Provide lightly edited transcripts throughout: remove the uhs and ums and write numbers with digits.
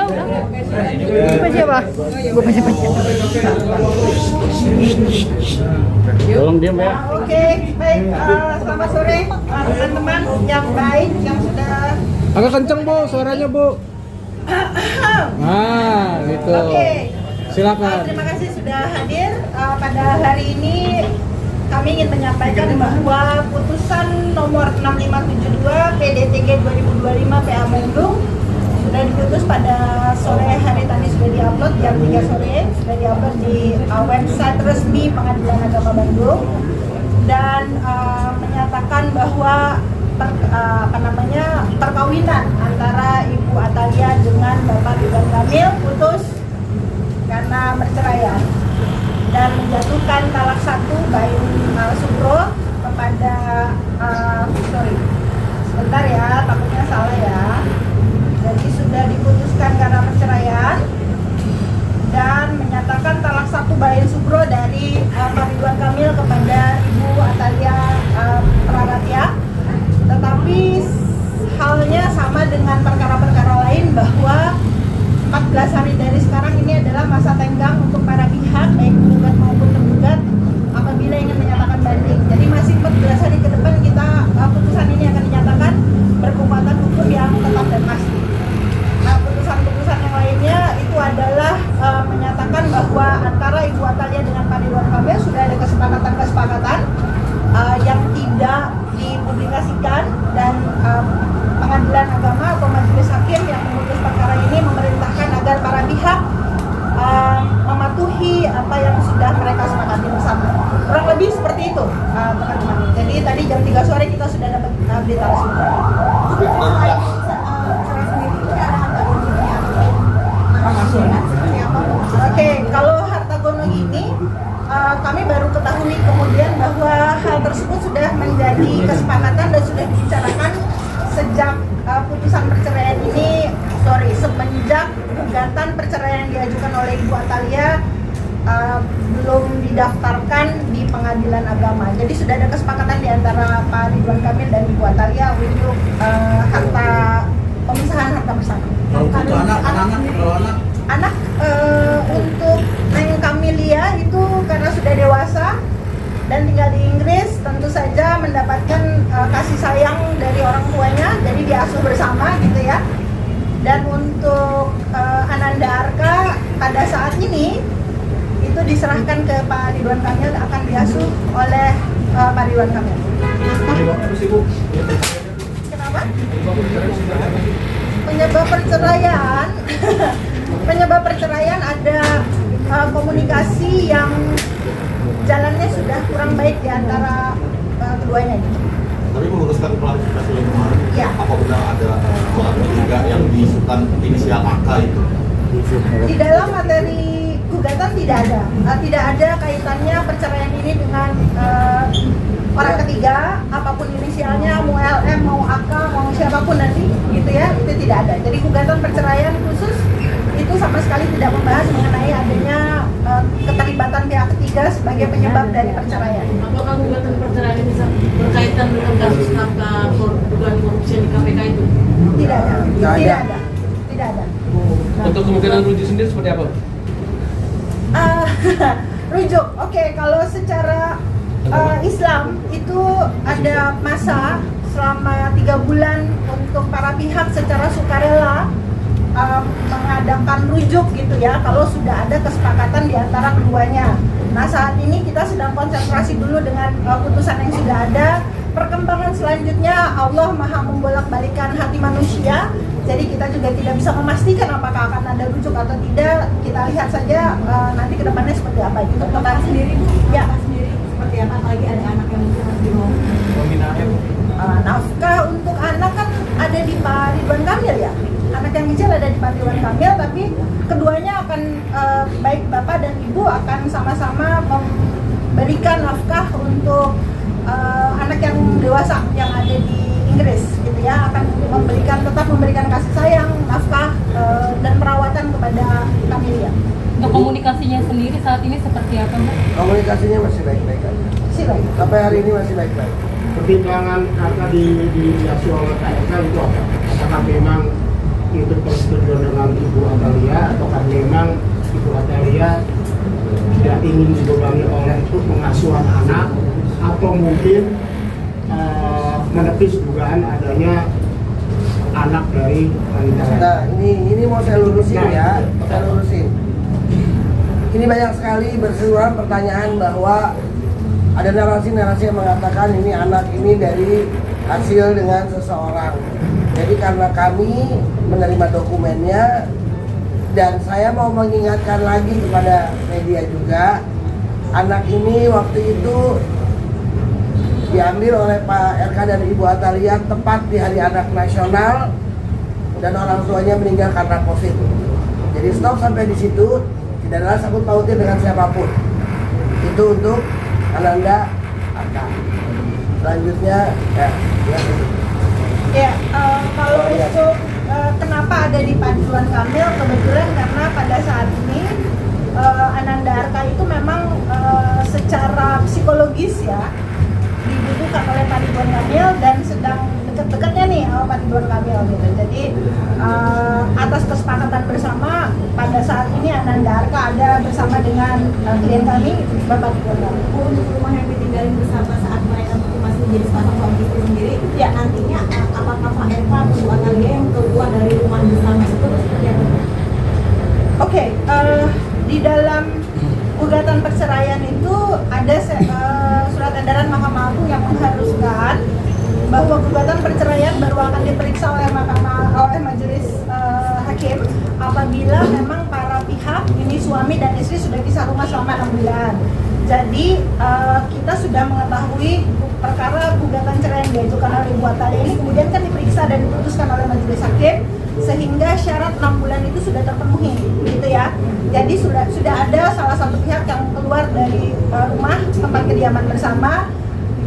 udah. Baca apa? Gue baca. Tolong diam ya. Oke, baik. Selamat sore teman-teman yang baik yang sudah. Agak kenceng Bu, suaranya Bu. Nah, gitu. Oke. Silakan. Terima kasih sudah hadir. Pada hari ini kami ingin menyampaikan bahwa putusan nomor 6572 PDTG 2025 PA Bandung sudah diputus pada sore hari tadi, sudah diupload jam 3 sore, sudah diupload di website resmi Pengadilan Agama Bandung dan menyatakan bahwa perkawinan antara Ibu Atalia dengan Bapak Ridwan Kamil putus karena perceraian dan menjatuhkan talak 1 bain subro kepada sebentar ya, takutnya salah ya. Jadi sudah diputuskan karena perceraian dan menyatakan talak 1 bain subro dari Pak Ridwan Kamil kepada Ibu Atalia Praratya. Tetapi halnya sama dengan perkara-perkara lain bahwa 14 hari dari sekarang ini adalah masa tenggang untuk para pihak baik penggugat maupun tergugat apabila ingin menyatakan banding. Jadi masih 14 hari ke depan kita putusan ini akan dinyatakan berkekuatan hukum yang tetap dan pasti. Nah, putusan-putusan yang lainnya itu adalah menyatakan bahwa antara Ibu Atalia dengan Pak Ridwan Kamil sudah ada kesepakatan yang tidak dipublikasikan dan Pengadilan Agama atau Majelis Hakim yang memutus perkara ini memerintahkan agar para pihak mematuhi apa yang sudah mereka sepakati bersama. Kurang lebih seperti itu, teman-teman. Jadi tadi jam 3 sore kita sudah dapat berita resmi. Oke, kalau harta gono ini kami baru ketahui kemudian bahwa hal tersebut sudah menjadi kesepakatan dan sudah dibicarakan sejak putusan perceraian ini, semenjak gugatan perceraian yang diajukan oleh Ibu Atalia belum didaftarkan di Pengadilan Agama. Jadi sudah ada kesepakatan di antara Pak Ridwan Kamil dan Ibu Atalia untuk pemisahan harta bersama. Untuk Anak untuk Neng Kamilia itu karena sudah dewasa dan tinggal di Inggris, tentu saja mendapatkan kasih sayang dari orang tuanya, jadi diasuh bersama gitu ya. Dan untuk Ananda Arka pada saat ini itu diserahkan ke Pak Ridwan Kamil, akan diasuh oleh Pak Ridwan Kamil. Kenapa? Penyebab perceraian ada komunikasi yang jalannya sudah kurang baik di antara keduanya. Tapi meluruskan klarifikasi yang kemarin, ya. Apa benar ada orang ketiga yang diisukan inisial AK itu? Di dalam materi gugatan tidak ada kaitannya perceraian ini dengan orang ketiga, apapun inisialnya, mau LM, mau AK, mau siapapun nanti, gitu ya, itu tidak ada. Jadi gugatan perceraian khusus itu sama sekali tidak membahas mengenai adanya keterlibatan pihak ketiga sebagai penyebab dari perceraian. Apakah gugatan perceraian bisa berkaitan dengan kasus dugaan korupsi di KPK itu? Tidak ada. Untuk kemungkinan rujuk sendiri seperti apa? Rujuk, oke, kalau secara Islam itu ada masa selama 3 bulan untuk para pihak secara sukarela mengadakan rujuk gitu ya, kalau sudah ada kesepakatan di antara keduanya. Nah, saat ini kita sedang konsentrasi dulu dengan putusan yang sudah ada. Perkembangan selanjutnya Allah Maha membolak-balikan hati manusia. Jadi kita juga tidak bisa memastikan apakah akan ada rujuk atau tidak. Kita lihat saja nanti kedepannya seperti apa gitu. Bapak sendiri Bu, ya. Bapak sendiri seperti apa, apalagi ada anak yang mungkin harus dibawa? Nafkah untuk anak kan ada di Pak Ridwan Kamil ya. Anak yang kecil ada di Pak Ridwan Kamil, tapi keduanya akan baik Bapak dan Ibu akan sama-sama memberikan nafkah untuk anak yang dewasa yang ada di Inggris gitu ya, akan tetap memberikan kasih sayang, nafkah dan perawatan kepada Kamilia. Untuk komunikasinya sendiri saat ini seperti apa Mbak? Komunikasinya masih baik-baik aja. Baik. Sampai hari ini masih baik-baik. Pertimbangan harga diasi oleh KPK itu apa? Apakah memang itu persetujuan dengan Ibu mungkin menepis dugaan adanya anak dari wanita. Nah, ini mau saya lurusin ya, saya lurusin. Ini banyak sekali berseliweran pertanyaan bahwa ada narasi-narasi yang mengatakan ini anak ini dari hasil dengan seseorang. Jadi karena kami menerima dokumennya dan saya mau mengingatkan lagi kepada media juga, anak ini waktu itu diambil oleh Pak RK dan Ibu Atalia tepat di Hari Anak Nasional dan orang tuanya meninggal karena COVID. Jadi stop sampai di situ, tidak ada sangkut pautnya dengan siapapun. Itu untuk Ananda Arka. Selanjutnya kalau untuk kenapa ada di Pak Ridwan Kamil, kebetulan karena pada saat ini Ananda Arka itu memang secara psikologis ya dibutuhkan oleh Pak Ridwan Kamil dan sedang dekat-dekatnya nih sama Pak Ridwan Kamil gitu. Jadi atas kesepakatan bersama pada saat ini Ananda Arka ada bersama dengan klien kami Bapak Ridwan Kamil. Untuk rumah yang ditinggalin bersama saat mereka masih menjadi sepasang suami istri sendiri, ya nantinya apakah Pak RK atau Bu Atalia yang keluar dari rumah bersama itu seperti apa? Oke, di dalam gugatan perceraian itu ada surat edaran Mahkamah Agung yang mengharuskan bahwa gugatan perceraian baru akan diperiksa oleh majelis hakim apabila memang para pihak ini suami dan istri sudah pisah rumah selama 6 bulan. Jadi kita sudah mengetahui perkara gugatan cerai yang diajukan oleh Ibu Atalia ini kemudian kan diperiksa dan diputuskan oleh majelis hakim sehingga syarat 6 bulan itu sudah terpenuhi, gitu ya. Jadi sudah ada salah satu pihak yang keluar dari rumah tempat kediaman bersama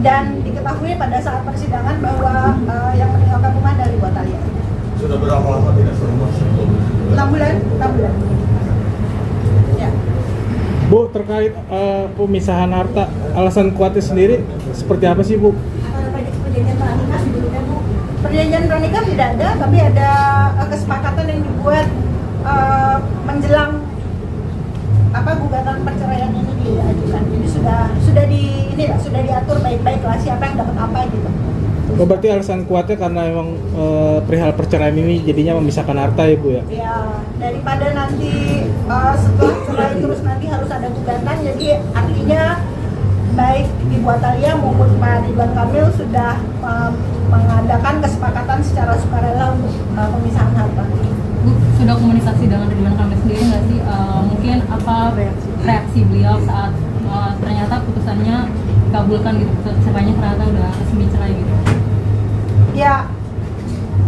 dan diketahui pada saat persidangan bahwa yang meninggalkan rumah dari Ibu Atalia. Sudah berapa lama tidak serumah? 6 bulan. Ya. Bu, terkait pemisahan harta, alasan kuatnya sendiri seperti apa sih, Bu? Atau ada perjanjian pranikah sebelumnya, Bu? Perjanjian pranikah tidak ada, tapi ada kesepakatan yang dibuat menjelang gugatan perceraian ini diajukan. Jadi sudah diatur baik-baik lah siapa yang dapat apa gitu. Oh, berarti alasan kuatnya karena memang perihal perceraian ini jadinya memisahkan harta ya, Bu ya? Ya, daripada nanti setelah cerai terus nanti harus ada gugatan, jadi artinya baik Ibu Atalia maupun Pak Ridwan Kamil sudah mengadakan kesepakatan secara sukarela untuk pemisahan harta. Bu, sudah komunikasi dengan Ridwan Kamil sendiri nggak sih? Mungkin apa reaksi beliau saat ternyata putusannya dikabulkan gitu, ceritanya ternyata udah resmi cerai gitu? Ya,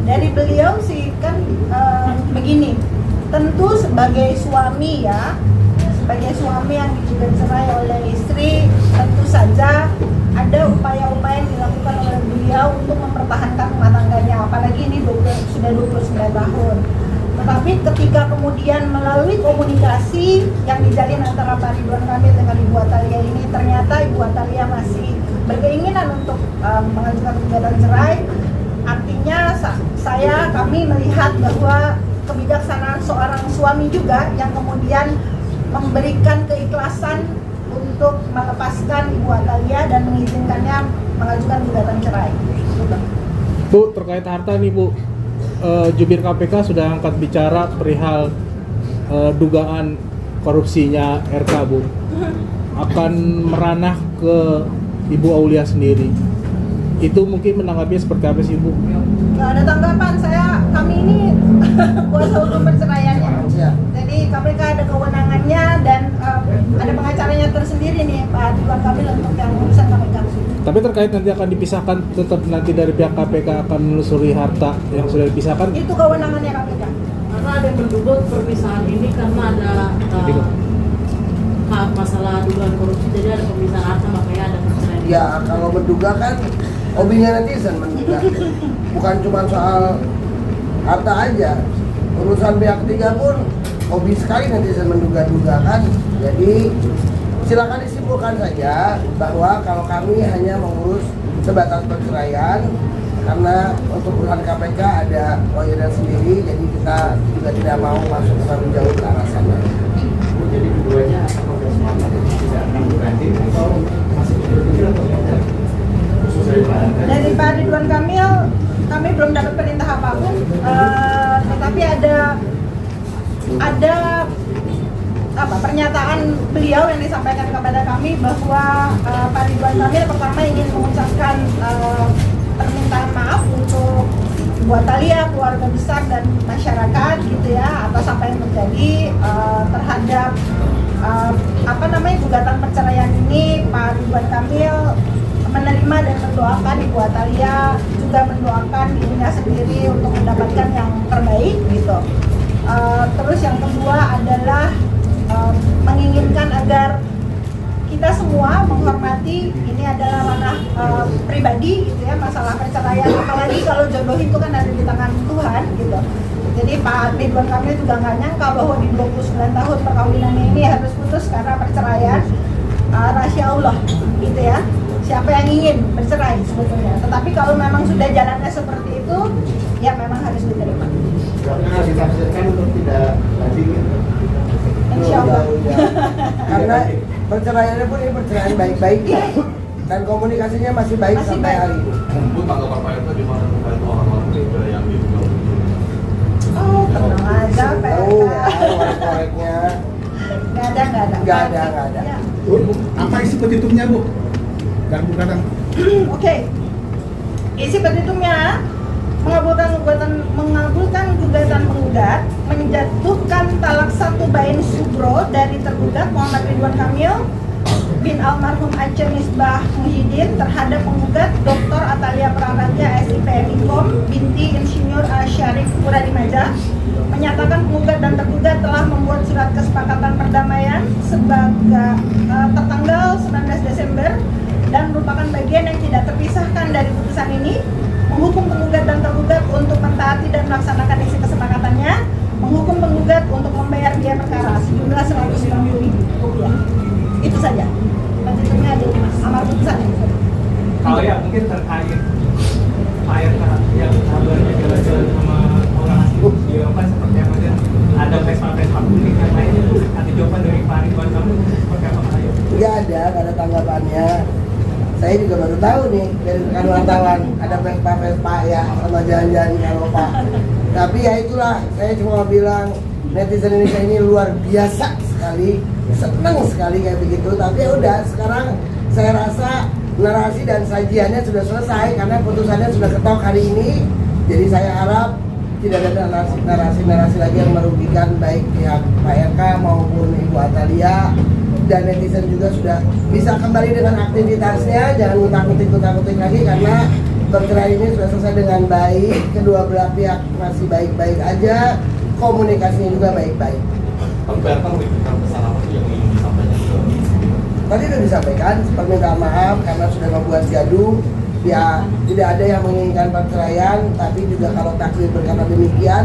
dari beliau sih kan begini, tentu sebagai suami ya, sebagai suami yang digugat cerai oleh istri, tentu saja ada upaya-upaya yang dilakukan oleh beliau untuk mempertahankan rumah tangganya, apalagi ini sudah 29 tahun. Tetapi ketika kemudian melalui komunikasi yang dijalin antara Pak Ridwan Kamil dengan Ibu Atalia ini, ternyata Ibu Atalia masih berkeinginan untuk mengajukan gugatan cerai. Artinya kami melihat bahwa kebijaksanaan seorang suami juga yang kemudian memberikan keikhlasan untuk melepaskan Ibu Atalia dan mengizinkannya mengajukan gugatan cerai. Bu, terkait harta nih, Bu. Jubir KPK sudah angkat bicara perihal dugaan korupsinya RK, Bu. Akan meranah ke Ibu Aulia sendiri. Itu mungkin menanggapinya seperti apa sih, Bu? Nggak ada tanggapan, kami ini kuasa hukum perceraiannya. Jadi KPK ada kewenangannya dan ada pengacaranya tersendiri nih Pak Ridwan Kamil untuk yang urusan KPK. Tapi terkait nanti akan dipisahkan, tetap nanti dari pihak KPK akan menelusuri harta yang sudah dipisahkan? Itu kewenangannya KPK. Karena ada yang menduga perpisahan ini karena ada masalah dugaan korupsi, jadi ada pemisahan harta makanya ada perceraian. Ya, kalau menduga kan hobinya netizen menduga. Bukan cuma soal harta aja. Urusan pihak ketiga pun hobi sekali netizen menduga-duga kan. Jadi silakan disimpulkan saja bahwa kalau kami hanya mengurus sebatas perceraian, karena untuk urusan KPK ada lawyernya sendiri, jadi kita juga tidak mau masuk terlalu jauh ke arah sana. Jadi keduanya apakah sudah sepakat tidak akan berganti atau masih berpikir atau tidak? Dari Pak Ridwan Kamil, kami belum dapat perintah apapun, tetapi ada pernyataan beliau yang disampaikan kepada kami bahwa Pak Ridwan Kamil pertama ingin mengucapkan permintaan maaf untuk buat Thalia, keluarga besar dan masyarakat gitu ya atas apa yang terjadi terhadap gugatan perceraian ini. Pak Ridwan Kamil menerima dan mendoakan Ibu Athalia, juga mendoakan dirinya sendiri untuk mendapatkan yang terbaik gitu. Terus yang kedua adalah menginginkan agar kita semua menghormati ini adalah ranah pribadi gitu ya, masalah perceraian, apalagi kalau jodoh itu kan ada di tangan Tuhan gitu. Jadi Pak Ridwan Kamil juga nggak nyangka bahwa di 29 tahun perkawinannya ini harus putus karena perceraian. Rahasia Allah gitu ya, siapa yang ingin bercerai sebetulnya, tetapi kalau memang sudah jalannya seperti itu ya memang harus diterima. Karena ditafsirkan untuk tidak lagi Insya Allah. Karena perceraiannya pun ini perceraian baik-baik ya. Dan komunikasinya masih baik Masih sampai baik. hari ini. Bu, tanggapan Pak RK gimana terkait orang-orang muda yang diduga? Oh tenang aja Pak Tahu RK. ya, korek-koreknya. Nggak ada. Nggak ada. Ya. Apa isi petitumnya, Bu? Dan bukan Oke. Isi petitumnya mengabulkan gugatan penggugat, menjatuhkan talak 1 bain subro dari tergugat Muhammad Ridwan Kamil bin almarhum Aceh Misbah Muhyiddin terhadap penggugat Dr. Athalia Praraja SIPM Infom binti Insinyur Syarif Puradimaja, menyatakan penggugat dan tergugat telah membuat surat kesepakatan perdamaian sebagai tertanggal 19 Desember dan merupakan bagian yang tidak terpisahkan dari putusan ini, menghukum penggugat dan tergugat untuk mentaati dan melaksanakan isi kesepakatannya, menghukum penggugat untuk membayar biaya perkara sejumlah Rp190.000. Itu saja. Petitumnya ada di amar putusannya. Kalau ya mungkin terkait Pak RK yang kabarnya jalan-jalan sama orang asing di Eropa seperti apa, dan ada Vespa kuning yang lainnya, itu ada jawaban dari Pak Ridwan Kamil seperti apa Pak? Nggak ada tanggapannya. Saya juga baru tahu nih dari rekan wartawan ada Vespa ya sama jalan-jalan di Eropa. Tapi ya itulah, saya cuma bilang netizen Indonesia ini luar biasa sekali, senang sekali kayak begitu. Tapi ya udah, sekarang saya rasa narasi dan sajiannya sudah selesai karena putusannya sudah ketok hari ini. Jadi saya harap tidak ada narasi lagi yang merugikan baik pihak Pak RK maupun Ibu Athalia. Dan netizen juga sudah bisa kembali dengan aktivitasnya, jangan ngutak-ngutik lagi karena perceraian ini sudah selesai dengan baik, kedua belah pihak masih baik-baik aja, komunikasinya juga baik-baik. Tapi Pak RK memberikan pesan apa sih yang ingin disampaikan ke? Tadi sudah disampaikan permintaan maaf karena sudah membuat gaduh. Ya tidak ada yang menginginkan perceraian, tapi juga kalau takdir berkata demikian,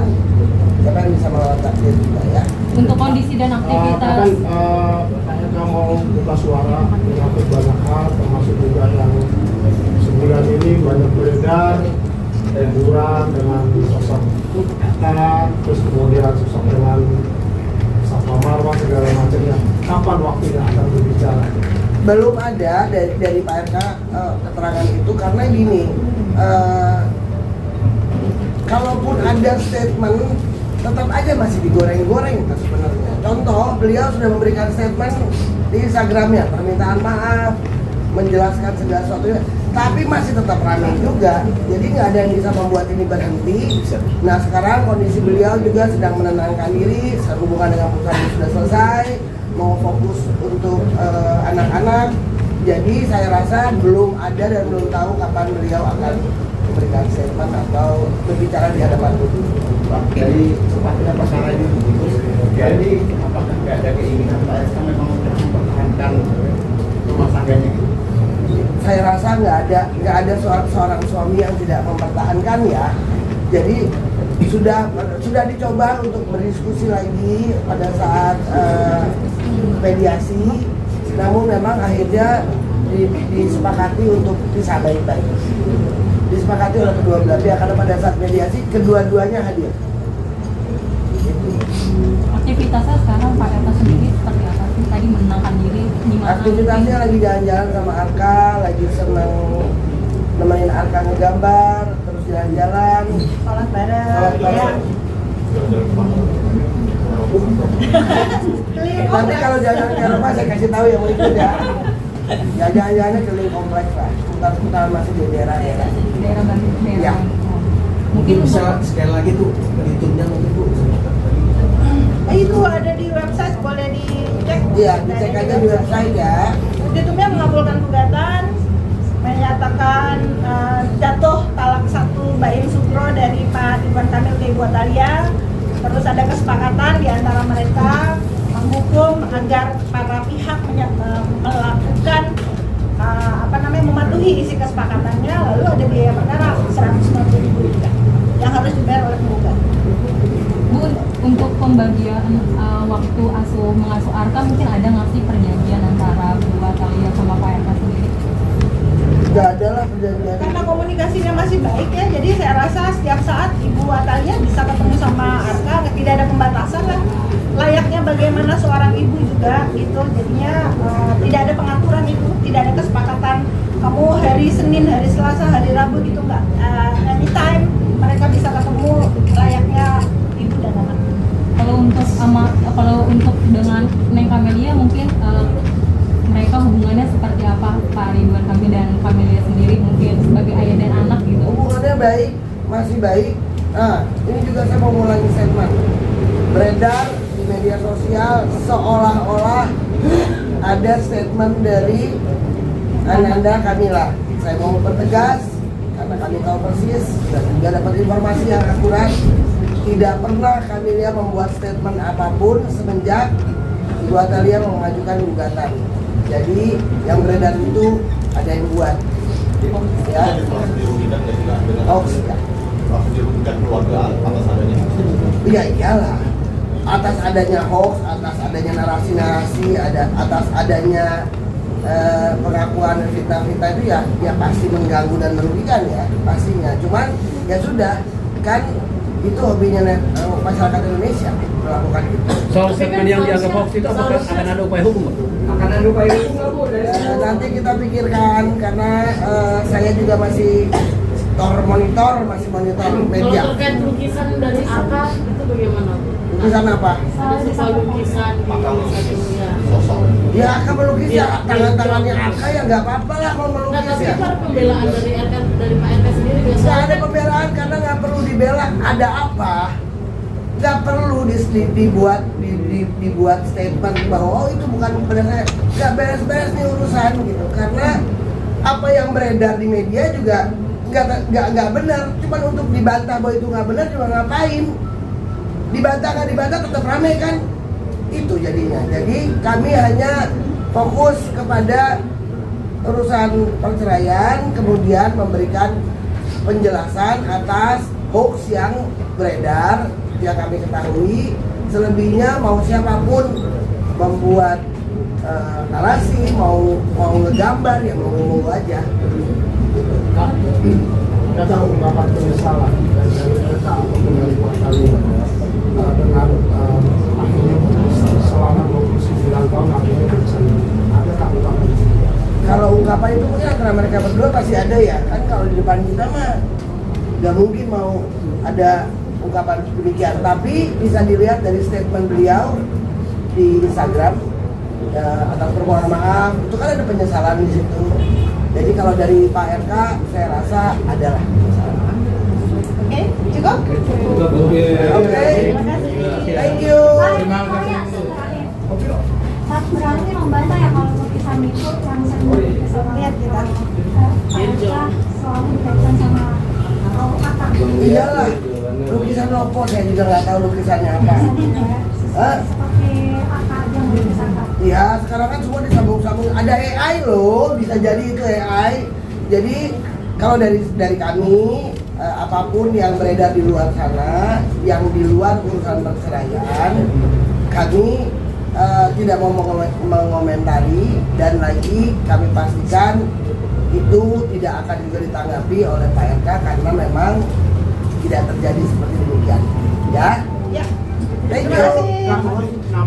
siapa yang bisa melawan takdir juga ya. Untuk kondisi dan aktivitas Kita mau buka suara menyangkut banyak hal, termasuk juga yang sebulan ini banyak beredar teguran dengan sosok Kata, terus kemudian sosok dengan Safa Marwah segala macamnya. Kapan waktunya akan berbicara? Belum ada dari Pak RK keterangan itu karena gini, kalaupun ada statement tetap aja masih digoreng-goreng sebenarnya. Contoh, beliau sudah memberikan statement di Instagramnya, permintaan maaf, menjelaskan segala sesuatunya, tapi masih tetap ramai juga. Jadi nggak ada yang bisa membuat ini berhenti. Nah sekarang kondisi beliau juga sedang menenangkan diri, sehubungan dengan putusan ini sudah selesai, mau fokus untuk anak-anak. Jadi saya rasa belum ada dan belum tahu kapan beliau akan memberikan statement atau berbicara di hadapan publik. Dari sepatutnya perkara ini diputus, jadi apakah nggak ada keinginan Pak RK memang untuk mempertahankan rumah tangganya? Saya rasa nggak ada seorang suami yang tidak mempertahankan ya. Jadi sudah dicoba untuk berdiskusi lagi pada saat mediasi, namun memang akhirnya disepakati untuk pisah baik-baik. Disepakati oleh kedua belah pihak karena pada saat mediasi kedua-duanya hadir. aktivitasnya sekarang Pak RK sendiri seperti apa sih? Tadi menenangkan diri gimana? Aktivitasnya lagi jalan-jalan sama Arka, lagi senang nemenin Arka ngegambar, terus jalan-jalan, Sholat sholat bareng ya. bareng. Keliling Nanti kompleks. kalau jalan ke rumah saya kasih tahu yang mau ikut ya. Ya jalan-jalannya keliling kompleks lah, seputar-seputar masih di daerah ya. daerah Bandung Ya. daerah. Mungkin Mungkin bisa untuk sekali lagi tuh hitungnya mungkin Bu. Itu ada di website, boleh dicek. Iya, dicek aja di website ya. Petitumnya mengabulkan gugatan, menyatakan jatuh talak 1 Baim Sukro dari Pak Ridwan Kamil ke Ibu Atalia. Terus ada kesepakatan di antara mereka menghukum agar para pihak melakukan mematuhi isi kesepakatannya. Lalu ada biaya perkara 150.000 juga yang harus dibayar oleh penggugat. Bu, untuk pembagian waktu mengasuh Arka mungkin ada nggak sih perjanjian antara Bu Atalia sama Pak RK sendiri? Nggak ada lah perjanjian. Karena komunikasinya masih baik ya, jadi saya rasa setiap saat Ibu Atalia bisa ketemu sama Arka, tidak ada pembatasan lah. Layaknya bagaimana seorang ibu juga gitu, jadinya tidak ada pengaturan itu, tidak ada kesepakatan kamu hari Senin, hari Selasa, hari Rabu gitu enggak. Anytime mereka bisa ketemu layaknya ibu dan anak. Kalau untuk dengan Neng Kamelia mungkin mereka hubungannya seperti apa, Pak Ridwan Kamil dan Kamelia sendiri mungkin sebagai ayah dan anak gitu? Hubungannya baik, masih baik. Nah, ini juga saya mau ngulangi statement. Beredar di media sosial seolah-olah ada statement dari Ananda Kamila. Saya mau bertegas karena kami tahu persis dan juga dapat informasi yang akurat. Tidak pernah Kamilia membuat statement apapun semenjak Ibu Atalia mengajukan gugatan. Jadi yang beredar itu ada yang buat. Ya. Hoax ya. Dirugikan keluarga atas adanya. Iya iyalah. Atas adanya hoax, atas adanya narasi-narasi, atas adanya pengakuan fitnah-fitnah itu ya pasti mengganggu dan merugikan ya pastinya. Cuman ya sudah kan itu hobinya masyarakat Indonesia melakukan itu. Soal statement yang dianggap hoax itu apakah akan ada upaya hukum? Akan ada upaya hukum nggak Bu? Nanti kita pikirkan karena saya juga masih monitor media. Kalau terkait lukisan dari Arka itu bagaimana? Lukisan apa? Ada sebuah lukisan di ya. Ya akan melukis ya tangan-tangannya Arka ya nggak apa-apa lah kalau Nah, melukis tapi ya. itu ada pembelaan dari RK dari Pak RK sendiri nggak sih? Nggak ada pembelaan karena nggak perlu dibela. Ada apa? Nggak perlu dibuat statement bahwa oh itu bukan benar saya. Nggak beres-beres nih urusan gitu. Karena apa yang beredar di media juga nggak benar. Cuman untuk dibantah bahwa itu nggak benar juga ngapain? Dibantah nggak dibantah tetap ramai kan? Itu jadinya. Jadi kami hanya fokus kepada urusan perceraian, kemudian memberikan penjelasan atas hoax yang beredar yang kami ketahui. Selebihnya mau siapapun membuat narasi, mau ngegambar ya mau aja. Kita tahu ungkapan penyesalan dari RK ataupun dari Bu Atalia dengan akhirnya selama 29 tahun akhirnya bisa ada ungkapan itu. Kalau ungkapan itu mungkin antara mereka berdua pasti ada ya kan, kalau di depan kita mah nggak mungkin mau ada ungkapan demikian, tapi bisa dilihat dari statement beliau di Instagram atas permohonan maaf itu kan ada penyesalan di situ. Jadi kalau dari Pak RK saya rasa adalah penyesalan. Oke, cukup? Oke. Terima kasih. Thank you. Terima kasih. Mas berani membantah ya kalau lukisan itu yang sering dikesalahan. Lihat kita. Selalu dikaitkan sama kata. Iyalah, lukisan Lopo saya juga nggak tahu lukisannya apa. Seperti akar yang berlukisan. Iya, sekarang kan semua disambung-sambung. Ada AI loh, bisa jadi itu AI. Jadi kalau dari kami apapun yang beredar di luar sana, yang di luar urusan perceraian, kami tidak mau mengomentari, dan lagi kami pastikan itu tidak akan juga ditanggapi oleh Pak RK karena memang tidak terjadi seperti demikian. Ya. Ya. Thank Terima you. kasih.